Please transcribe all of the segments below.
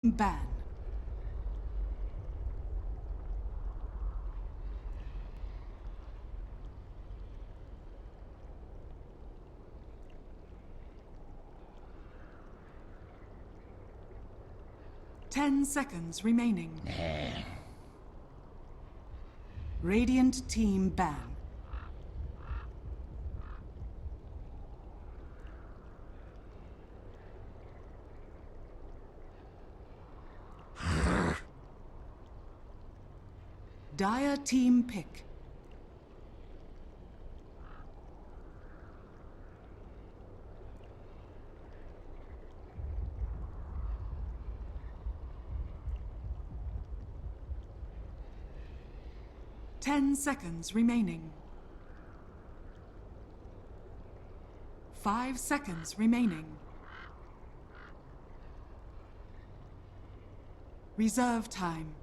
Ban. Ten seconds remaining. Radiant team ban. Dire team pick. 10 seconds remaining. 5 seconds remaining. Reserve time.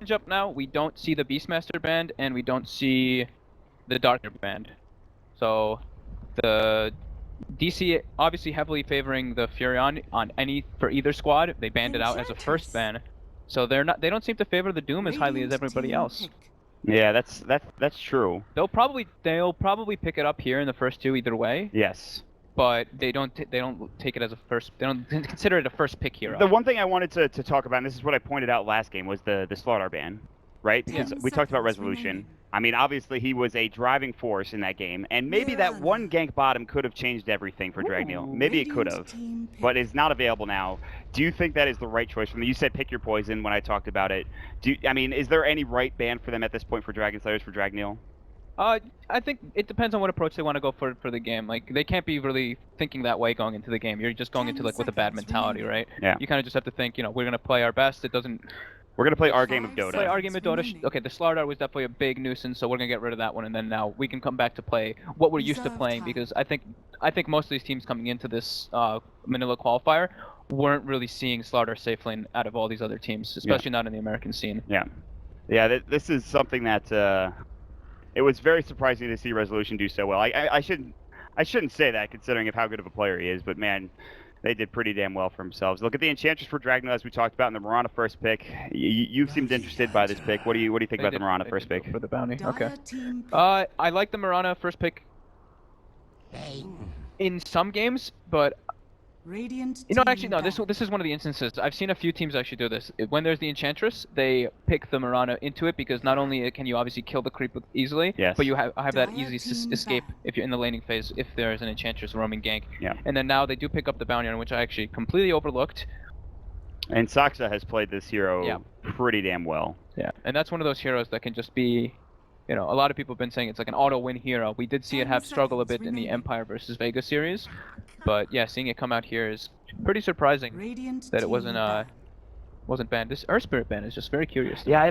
Up now, we don't see the Beastmaster band and we don't see the Darker band. So the DC obviously heavily favoring the Furion on any for either squad. They banned it out as a first ban. So they don't seem to favor the Doom as highly as everybody else. Yeah, that's true. They'll probably pick it up here in the first two either way. Yes. But they don't take it as a first. They don't consider it a first pick hero. The one thing I wanted to talk about, and this is what I pointed out last game, was the Slaughter ban, right? Because we talked about Resolution. I mean, obviously he was a driving force in that game, and maybe that one gank bottom could have changed everything for Dragneel. Maybe it could have, but it's not available now. Do you think that is the right choice for them? You said pick your poison when I talked about it. I mean, is there any right ban for them at this point for Dragon Slayers for Dragneel? I think it depends on what approach they want to go for the game. Like, they can't be really thinking that way going into the game. You're just going into, like, with a bad mentality, right? Yeah. You kind of just have to think, you know, we're going to play our best. It doesn't... We're going to play our game of Dota. Play our game of Dota. Okay, the Slardar was definitely a big nuisance, so we're going to get rid of that one, and then now we can come back to play what we're used to playing, because I think most of these teams coming into this Manila qualifier weren't really seeing Slardar safe lane out of all these other teams, especially not in the American scene. Yeah. Yeah, this is something that... It was very surprising to see Resolution do so well. I shouldn't say that considering of how good of a player he is, but man, they did pretty damn well for themselves. Look at the Enchantress for Dragneel as we talked about in the Mirana first pick. You seemed interested by this pick. What do you think about the Mirana first pick? For the bounty. Okay. I like the Mirana first pick in some games, but Radiant you know, actually, no. This is one of the instances. I've seen a few teams actually do this. When there's the Enchantress, they pick the Mirana into it because not only can you obviously kill the creep easily, but you have that easy escape if you're in the laning phase if there is an Enchantress roaming gank. Yeah. And then now they do pick up the bounty on, which I actually completely overlooked. And Saksa has played this hero pretty damn well. Yeah, and that's one of those heroes that can just be, you know, a lot of people have been saying it's like an auto-win hero. We did see it have struggle a bit in the Empire versus Vega series, but yeah, seeing it come out here is pretty surprising that it wasn't banned. This Earth Spirit ban is just very curious. Yeah,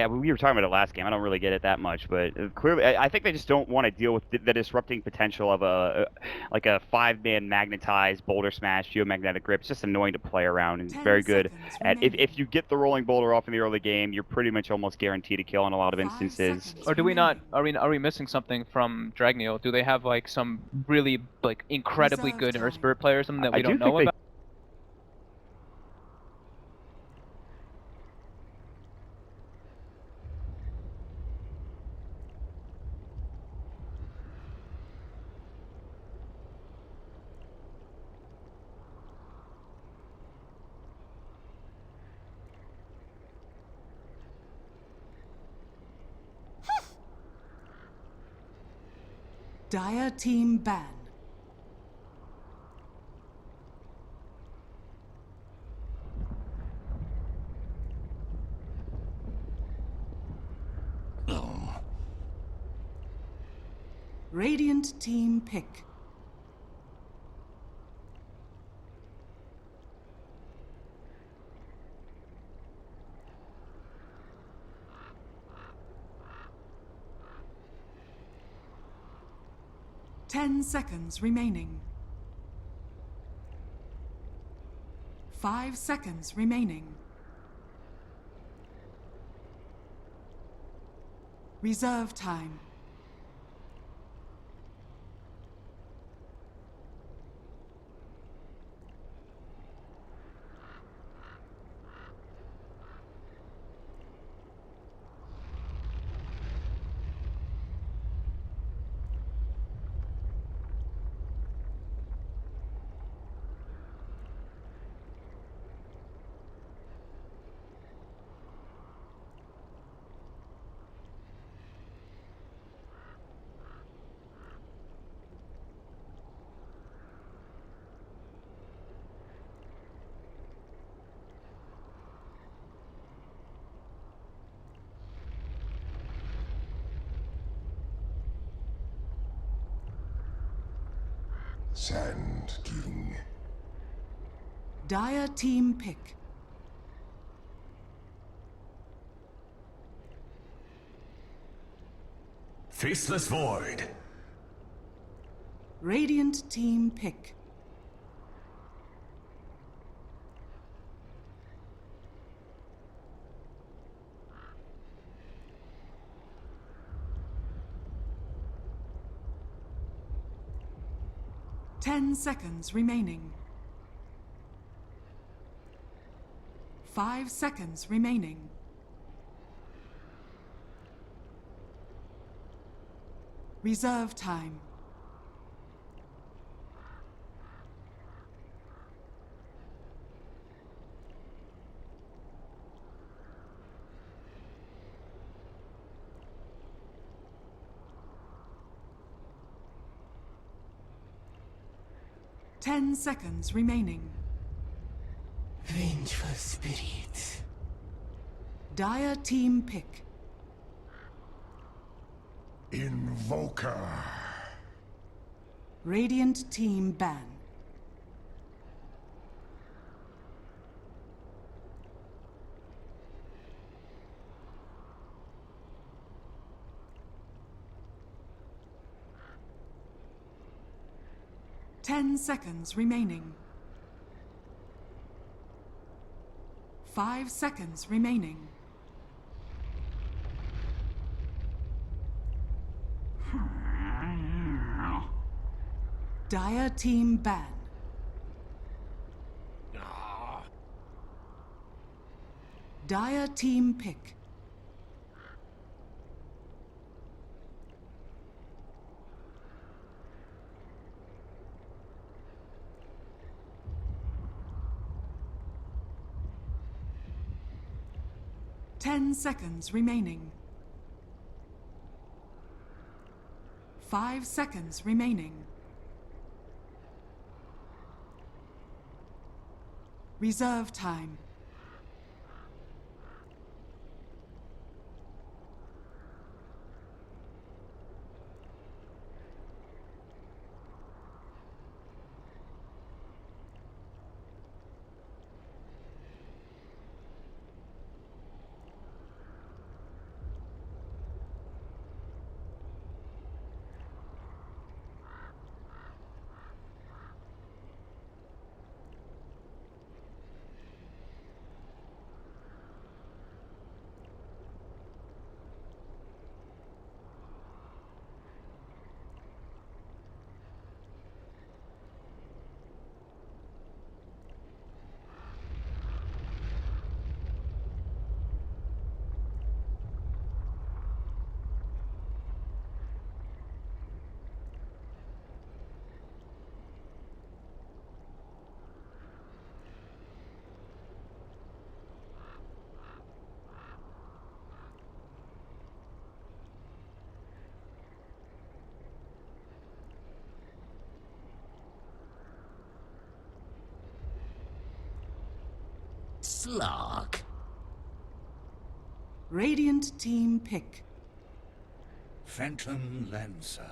we were talking about it last game. I don't really get it that much, but clearly, I think they just don't want to deal with the disrupting potential of a 5-man magnetized boulder smash, geomagnetic grip. It's just annoying to play around, and it's very good at if you get the rolling boulder off in the early game, you're pretty much almost guaranteed to kill in a lot of instances. Or do we not? Are we missing something from Dragneel? Do they have like some really like incredibly good Earth Spirit players that we don't know about? Dire team ban. Radiant team pick. Ten seconds remaining. 5 seconds remaining. Reserve time. Sand King. Dire team pick. Faceless Void. Radiant team pick. Ten seconds remaining. 5 seconds remaining. Reserve time. Ten seconds remaining. Vengeful Spirit. Dire team pick. Invoker. Radiant team ban. Ten seconds remaining. 5 seconds remaining. Dire team ban. Dire team pick. Ten seconds remaining. 5 seconds remaining. Reserve time. Slug. Radiant team pick. Phantom Lancer.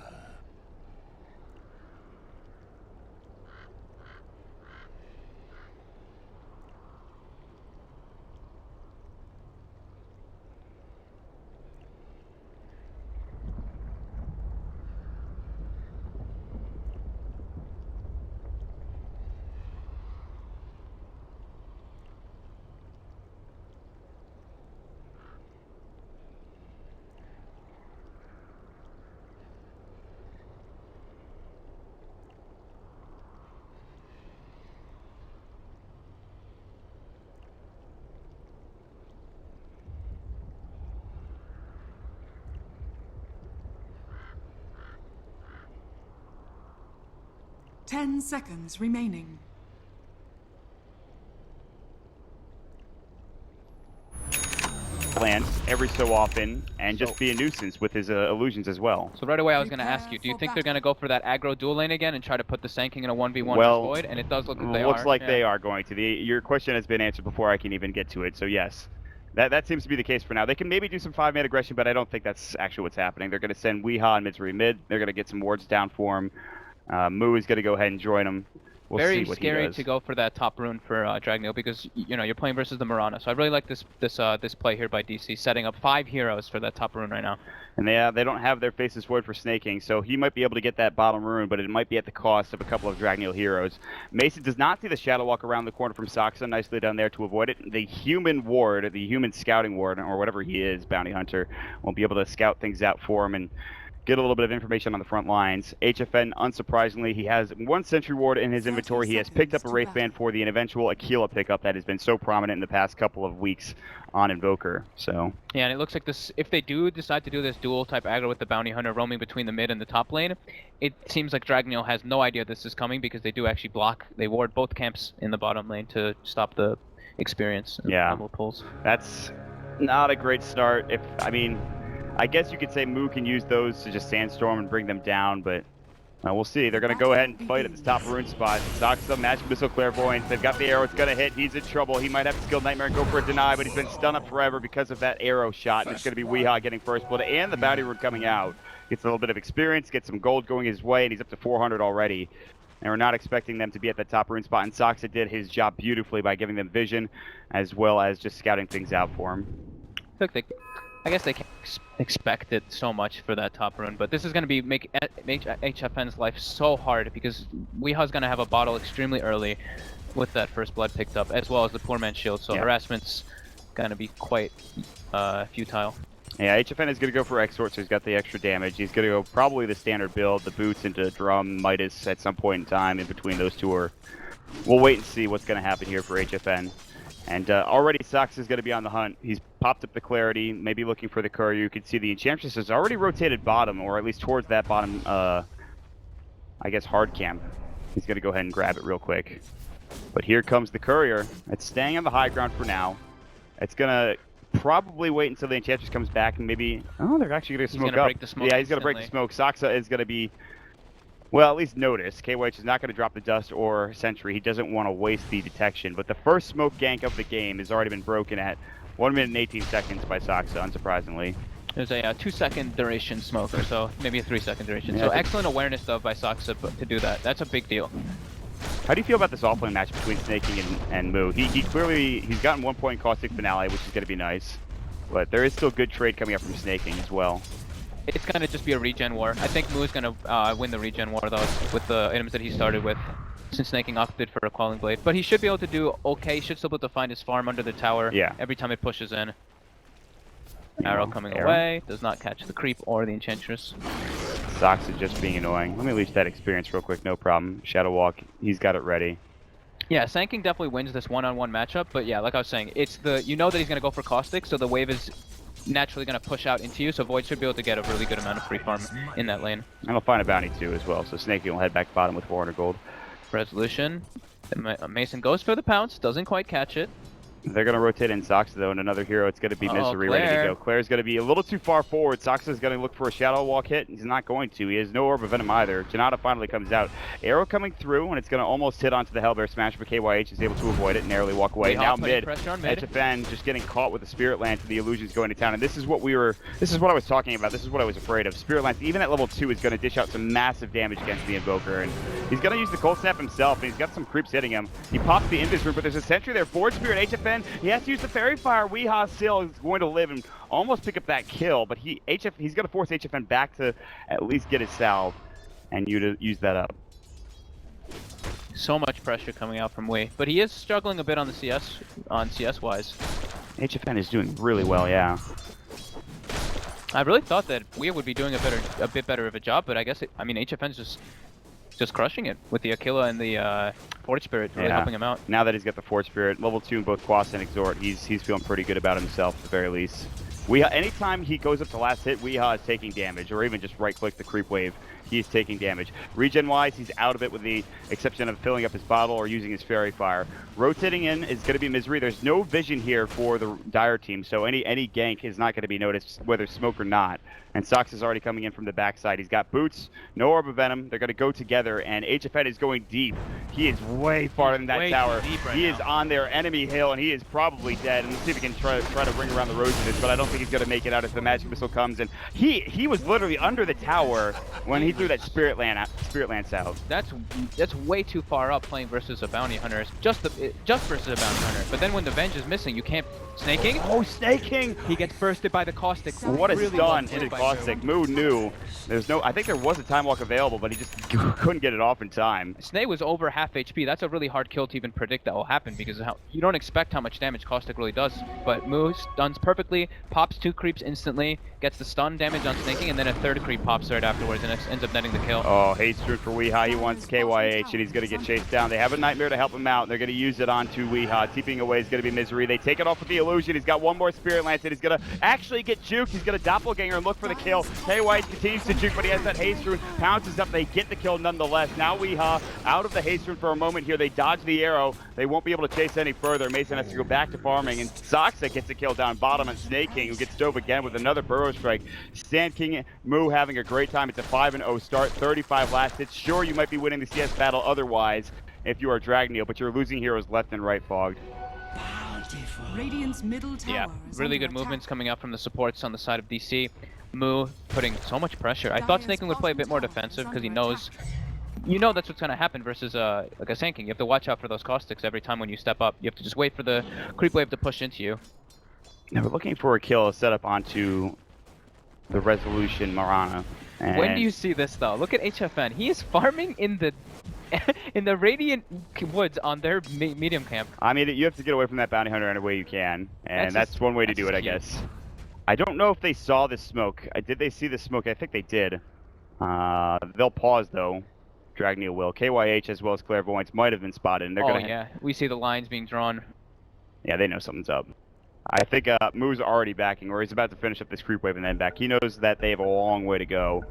Ten seconds remaining. Glance every so often and just So- be a nuisance with his illusions as well. So right away I was going to Prepare ask you, do you for think they're battle. going to go for that aggro dual lane again and try to put the Sand King in a 1v1 Well, with Void? And it does look like they looks are. like Yeah. they are going to. Your question has been answered before I can even get to it, so yes. That seems to be the case for now. They can maybe do some 5-man aggression, but I don't think that's actually what's happening. They're going to send Weehaw and Misery mid. They're going to get some wards down for him. Moo is going to go ahead and join him. We'll Very see what scary he does. to go for that top rune for Dragneel because you're playing versus the Mirana. So I really like this play here by DC, setting up 5 heroes for that top rune right now. And they don't have their faces void for snaking, so he might be able to get that bottom rune, but it might be at the cost of a couple of Dragneel heroes. Mason does not see the Shadow Walk around the corner from Soxa, nicely done there to avoid it. The human ward, the human scouting ward, or whatever he is, bounty hunter, won't be able to scout things out for him and get a little bit of information on the front lines. HFN, unsurprisingly, he has 1 Sentry Ward in his inventory. He has picked up a Wraith Band for the eventual Aquila pickup that has been so prominent in the past couple of weeks on Invoker. So yeah, and it looks like this. If they do decide to do this dual type aggro with the bounty hunter roaming between the mid and the top lane, it seems like Dragneel has no idea this is coming because they do actually block. They ward both camps in the bottom lane to stop the experience. And yeah, level pulls. That's not a great start. I guess you could say Moo can use those to just sandstorm and bring them down, but we'll see. They're going to go ahead and fight at this top rune spot. Soxa, Magic Missile, Clairvoyance. They've got the arrow. It's going to hit. He's in trouble. He might have to skill Nightmare and go for a deny, but he's been stunned up forever because of that arrow shot. And it's going to be Weehaw getting first blood and the bounty rune coming out. Gets a little bit of experience, gets some gold going his way, and he's up to 400 already. And we're not expecting them to be at that top rune spot. And Soxa did his job beautifully by giving them vision as well as just scouting things out for him. I guess they can't expect it so much for that top rune, but this is going to make HFN's life so hard because Weeha's going to have a bottle extremely early with that first blood picked up, as well as the poor man's shield, so yeah. Harassment's going to be quite futile. Yeah, HFN is going to go for Exort, so he's got the extra damage. He's going to go probably the standard build, the boots into Drum, Midas at some point in time in between those two. We'll wait and see what's going to happen here for HFN. And already Sox is going to be on the hunt. He's popped up the Clarity, maybe looking for the Courier. You can see the Enchantress has already rotated bottom, or at least towards that bottom, I guess, hard camp. He's going to go ahead and grab it real quick. But here comes the Courier. It's staying on the high ground for now. It's going to probably wait until the Enchantress comes back and maybe... Oh, they're actually going to smoke up. Break the smoke yeah, he's going to break the smoke. Soxa is going to be... Well, at least notice. KYH is not going to drop the Dust or Sentry. He doesn't want to waste the detection. But the first smoke gank of the game has already been broken at 1 minute and 18 seconds by Soxa, unsurprisingly. There's a 2-second duration smoke or so, maybe a 3-second duration. Yeah, so excellent awareness though by Soxa to do that. That's a big deal. How do you feel about this offlane match between Snaking and Moo? He's gotten 1 point caustic finale, which is going to be nice. But there is still good trade coming up from Snaking as well. It's going to just be a regen war. I think Moo is going to win the regen war, though, with the items that he started with, since Snaking opted for a Quelling Blade. But he should be able to do okay. He should still be able to find his farm under the tower every time it pushes in. Arrow coming away. Does not catch the creep or the Enchantress. Sox is just being annoying. Let me leash that experience real quick, no problem. Shadow Walk, he's got it ready. Yeah, Sanking definitely wins this one-on-one matchup, but yeah, like I was saying, it's the that he's going to go for Caustic, so the wave is naturally going to push out into you, so Void should be able to get a really good amount of free farm in that lane. And he'll find a bounty too as well, so Snaking will head back bottom with 400 gold. Resolution. Mason goes for the pounce, doesn't quite catch it. They're going to rotate in Soxa though, and another hero. It's going to be Misery ready to go. Claire's going to be a little too far forward. Soxa's going to look for a Shadow Walk hit. He's not going to. He has no Orb of Venom either. Janata finally comes out. Arrow coming through, and it's going to almost hit onto the Hellbear Smash, but KYH is able to avoid it and narrowly walk away. Now mid. HFN just getting caught with the Spirit Lance and the illusions going to town. And this is what I was talking about. This is what I was afraid of. Spirit Lance, even at level 2, is going to dish out some massive damage against the Invoker. And he's going to use the Cold Snap himself, and he's got some creeps hitting him. He pops the Invis Room, but there's a Sentry there. Forge Spirit, HFN, he has to use the Fairy Fire. Weehaw still is going to live and almost pick up that kill, but he's going to force HFN back to at least get his salve and you to use that up. So much pressure coming out from Wei, but he is struggling a bit on the CS wise. HFN is doing really well, yeah. I really thought that Wei would be doing a bit better of a job, but I guess HFN's just crushing it with the Aquila and the Forge Spirit, really helping him out. Now that he's got the Forge Spirit, level 2 in both Quas and Exhort, he's feeling pretty good about himself at the very least. Anytime he goes up to last hit, Weehaw is taking damage, or even just right-click the creep wave, he's taking damage. Regen-wise, he's out of it with the exception of filling up his bottle or using his Fairy Fire. Rotating in is going to be Misery. There's no vision here for the Dire team, so any gank is not going to be noticed, whether smoke or not. And Sox is already coming in from the backside. He's got boots, no Orb of Venom. They're going to go together, and HFN is going deep. He is way farther than that tower. He is on their enemy hill, and he is probably dead. And let's see if we can try to ring around the roses, but I don't think think he's going to make it out as the magic missile comes. And he was literally under the tower when he threw that Spirit Lance out. That's way too far up playing versus a bounty hunter. Just versus a bounty hunter. But then when the Venge is missing, you can't. Snaking? Oh, snaking! He gets bursted by the caustic. What a Really stun well into played by caustic. Moo knew. There's no. I think there was a time walk available, but he just couldn't get it off in time. Snay was over half HP. That's a really hard kill to even predict that will happen because of you don't expect how much damage caustic really does. But Moo stuns perfectly, pops 2 creeps instantly, gets the stun damage on snaking, and then a 3rd creep pops right afterwards and ends up netting the kill. Oh, haste root for Weeha. He wants KYH, and he's going to get chased down. They have a Nightmare to help him out. They're going to use it onto Weeha. TPing away is going to be Misery. They take it off with the illusion. He's got one more Spirit Lance, and he's going to actually get juked. He's going to doppelganger and look for the kill. KYH continues to juke, but he has that haste rune. Pounces up. They get the kill nonetheless. Now Weeha out of the haste rune for a moment here. They dodge the arrow. They won't be able to chase any further. Mason has to go back to farming, and Soxa gets a kill down bottom, and Snake King, who gets dove again with another Burrow Strike. Sand King, Moo having a great time. It's a 5-0 start, 35 last hits. Sure, you might be winning the CS battle otherwise if you are Dragneel, but you're losing heroes left and right, Fogged. Radiant's middle tower Yeah, is really under good movements attack. coming out from the supports on the side of DC. Moo putting so much pressure. I thought Snake King would play a bit more defensive because he knows, you know that's what's going to happen versus like a Sand King. You have to watch out for those caustics every time when you step up. You have to just wait for the creep wave to push into you. Now we're looking for a kill set up onto the Resolution Marana. And When do you see this though? Look at HFN. He is farming in the in the Radiant Woods on their medium camp. I mean, you have to get away from that bounty hunter any way you can, and that's one way to do it, I guess. I don't know if they saw the smoke. Did they see the smoke? I think they did. They'll pause though. Dragneel will. KYH as well as Clairvoyance might have been spotted. And they're gonna yeah, we see the lines being drawn. Yeah, they know something's up. I think Moo's already backing, or he's about to finish up this creep wave and then back. He knows that they have a long way to go.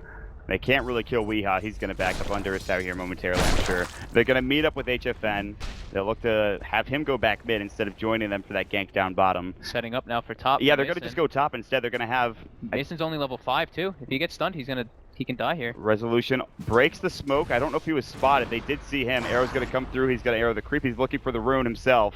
They can't really kill Weeha. He's going to back up under his tower here momentarily, I'm sure. They're going to meet up with HFN. They'll look to have him go back mid instead of joining them for that gank down bottom. Setting up now for top. Yeah, they're going to just go top instead. They're going to have... Mason's only level 5 too. If he gets stunned, he can die here. Resolution breaks the smoke. I don't know if he was spotted. They did see him. Arrow's going to come through. He's going to arrow the creep. He's looking for the rune himself.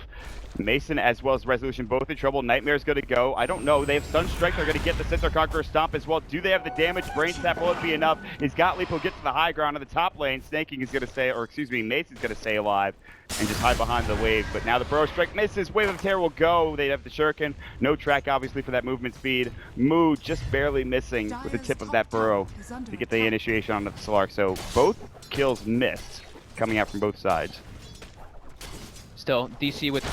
Mason as well as Resolution both in trouble. Nightmare's going to go. I don't know. They have Sunstrike. They're going to get the Centaur Conqueror Stomp as well. Do they have the damage? Brain Tap, will it be enough? Is Gottlieb will get to the high ground on the top lane. Snaking is going to stay, or excuse me, Mason's going to stay alive and just hide behind the wave. But now the Burrow Strike misses. Wave of Terror will go. They have the Shuriken. No track, obviously, for that movement speed. Moo just barely missing with the tip of that Burrow to get the initiation on the Slark. So both kills missed coming out from both sides. Still, DC with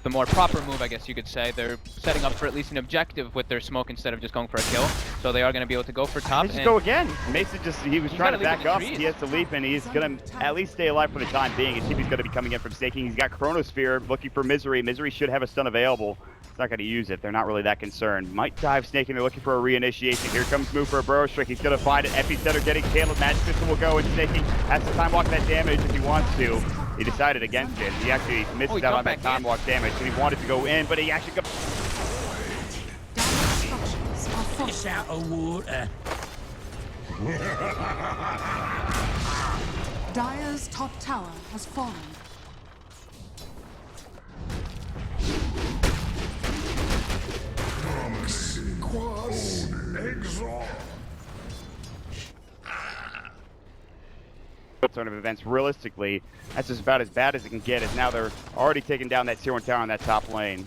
the more proper move, I guess you could say. They're setting up for at least an objective with their smoke instead of just going for a kill. So they are going to be able to go for top. They just go again. Mason he was trying to back up. trees. He has to leap, and he's going to at least stay alive for the time being. His TP's going to be coming in from staking. He's got Chronosphere looking for Misery. Misery should have a stun available. He's not going to use it. They're not really that concerned. Might dive Snaking. They're looking for a reinitiation. Here comes Moo for a Burrow Strike. He's going to find it. Epicenter getting killed. Magic Pistol will go, and Snaking has to time walk that damage if he wants to. He decided against it. He actually missed out on that time walk damage, and he wanted to go in, but he actually got... It's out of water. Dire's top tower has fallen. Sort of events. Realistically, that's just about as bad as it can get, as now they're already taking down that tier 1 tower on that top lane.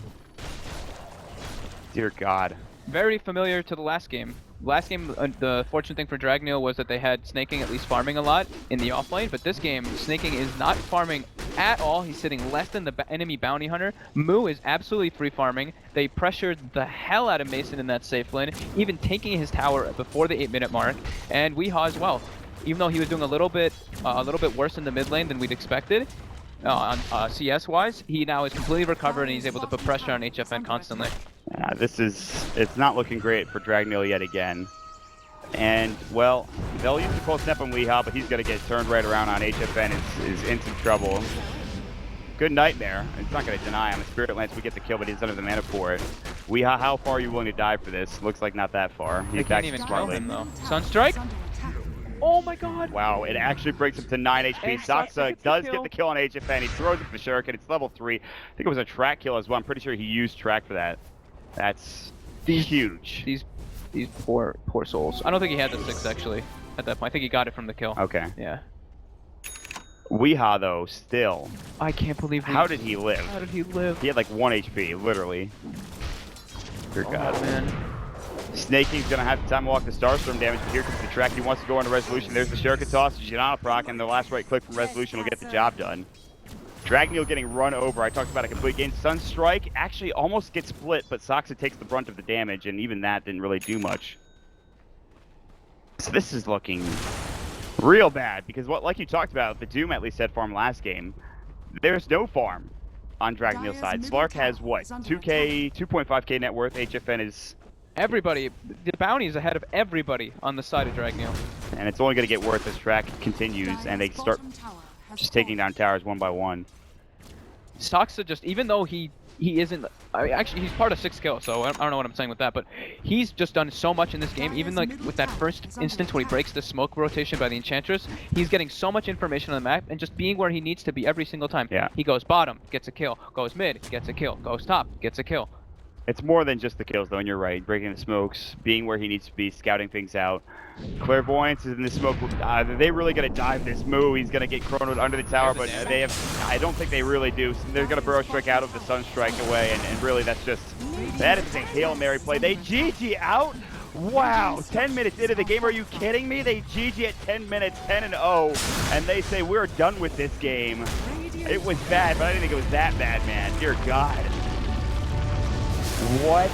Dear God. Very familiar to the last game. Last game, the fortunate thing for Dragneel was that they had Snaking at least farming a lot in the off lane, but this game, Snaking is not farming at all. He's sitting less than the enemy bounty hunter. Moo is absolutely free farming. They pressured the hell out of Mason in that safe lane, even taking his tower before the 8-minute mark, and Weeha as well. Even though he was doing a little bit worse in the mid lane than we'd expected, on CS-wise, he now is completely recovered and he's able to put pressure on HFN constantly. It's not looking great for Dragneel yet again. And, well, they'll use the cold snap on Weeha, but he's going to get turned right around on HFN. Is in some trouble. Good Nightmare. It's not going to deny him. The Spirit Lance, we get the kill, but he doesn't have the mana for it. Weeha, how far are you willing to die for this? Looks like not that far. They can't even kill him, though. Sunstrike? Oh my God! Wow, it actually brings him to 9 HP. Soxa does get the kill on HFN. He throws it for Shuriken. It's level 3. I think it was a track kill as well. I'm pretty sure he used track for that. That's huge. These poor souls. I don't think he had the 6 actually at that point. I think he got it from the kill. Okay. Yeah. Weehaw, though, still. I can't believe. How did he live? How did he live? He had like 1 HP, literally. Dear God. Man. Snakey's gonna have to time walk the Starstorm damage, but here comes the track. He wants to go into Resolution. There's the Shuriken toss, Janana proc, and the last right click from Resolution will get the job done. Dragneel getting run over. I talked about a complete game. Sunstrike actually almost gets split, but Soxa takes the brunt of the damage, and even that didn't really do much. So this is looking real bad, because like you talked about, the Doom at least had farm last game. There's no farm on Dragneel's side. Slark has what? 2K, 2.5K net worth. HFN is... Everybody, the bounty is ahead of everybody on the side of Dragneel. And it's only going to get worse as track continues, and they start just taking down towers one by one. Soxa just, even though he isn't, actually he's part of 6 kills, so I don't know what I'm saying with that, but he's just done so much in this game. Even like with that first instance when he breaks the smoke rotation by the Enchantress, he's getting so much information on the map and just being where he needs to be every single time. Yeah. He goes bottom, gets a kill, goes mid, gets a kill, goes top, gets a kill. It's more than just the kills, though, and you're right. Breaking the smokes, being where he needs to be, scouting things out. Clairvoyance is in the smoke. They really going to dive this move. He's going to get chronoed under the tower, but they have. I don't think they really do. So they're going to burrow strike out of the Sunstrike away, and really that's just. That is a Hail Mary play. They GG out? Wow. 10 minutes into the game. Are you kidding me? They GG at 10 minutes, 10-0, and they say we're done with this game. It was bad, but I didn't think it was that bad, man. Dear God. What?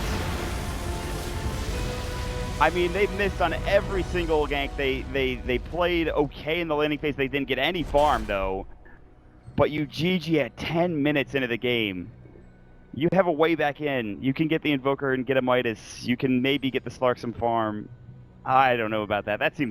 I mean, they've missed on every single gank. They played okay in the landing phase. They didn't get any farm, though. But you GG at 10 minutes into the game. You have a way back in. You can get the Invoker and get a Midas. You can maybe get the Slark some farm. I don't know about that. That seems